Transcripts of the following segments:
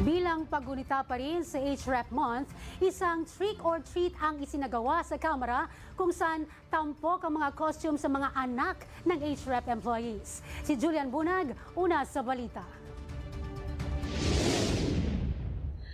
Bilang paggunita pa rin sa HREP Month, isang trick or treat ang isinagawa sa Kamara kung saan tampok ang mga costume sa mga anak ng HREP employees. Si Julian Bunag, una sa balita.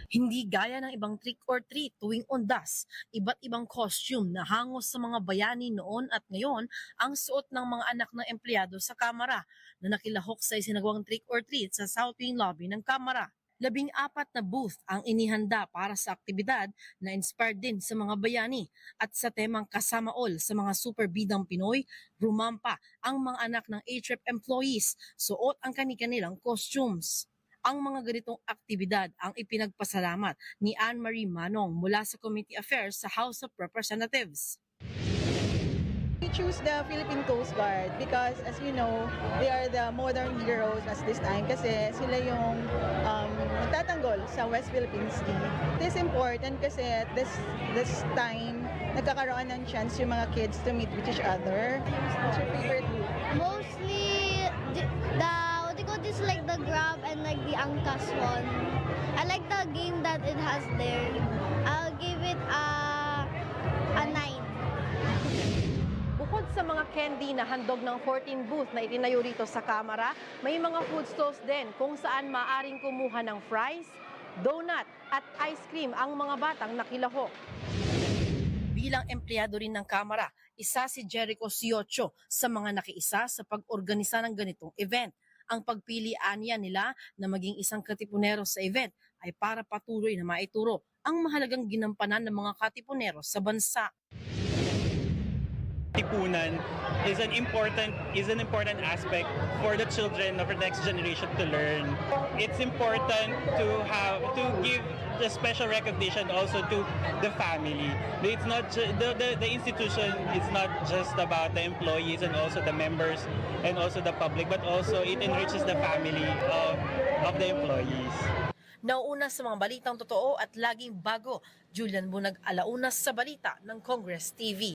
Hindi gaya ng ibang trick or treat tuwing undas, iba't ibang costume na hangos sa mga bayani noon at ngayon ang suot ng mga anak ng empleyado sa Kamara na nakilahok sa isinagawang trick or treat sa South Wing Lobby ng Kamara. 14 na booth ang inihanda para sa aktibidad na inspired din sa mga bayani at sa temang kasama all sa mga super bidang Pinoy, rumampa ang mga anak ng HREP employees, suot ang kani-kanilang costumes. Ang mga ganitong aktibidad ang ipinagpasalamat ni Anne-Marie Manong mula sa Committee Affairs sa House of Representatives. We choose the Philippine Coast Guard because, as you know, they are the modern heroes at this time kasi sila yung nagtatanggol sa West Philippine Sea. It is important kasi at this time, nagkakaroon ng chance yung mga kids to meet with each other. What's your favorite group? Mostly what do you call this, like the grab and like the angkas one. I like the game that it has there. I'll give it a 9. Bukod sa mga candy na handog ng 14 booth na itinayo rito sa Kamara, may mga food stalls din kung saan maaring kumuha ng fries, donut at ice cream ang mga batang nakilahok. Bilang empleyado rin ng Kamara, isa si Jericho Siocho sa mga nakiisa sa pag-organisa ng ganitong event. Ang pagpilian niya nila na maging isang katipunero sa event ay para patuloy na maituro ang mahalagang ginampanan ng mga katipunero sa bansa. Tipunan is an important aspect for the children of the next generation to learn. It's important to give the special recognition also to the family. It's not the institution. It's not just about the employees and also the members and also the public, but also it enriches the family of the employees. Nauuna sa mga balitang totoo at laging bago, Julian Bunag, Alaunas sa Balita ng Congress TV.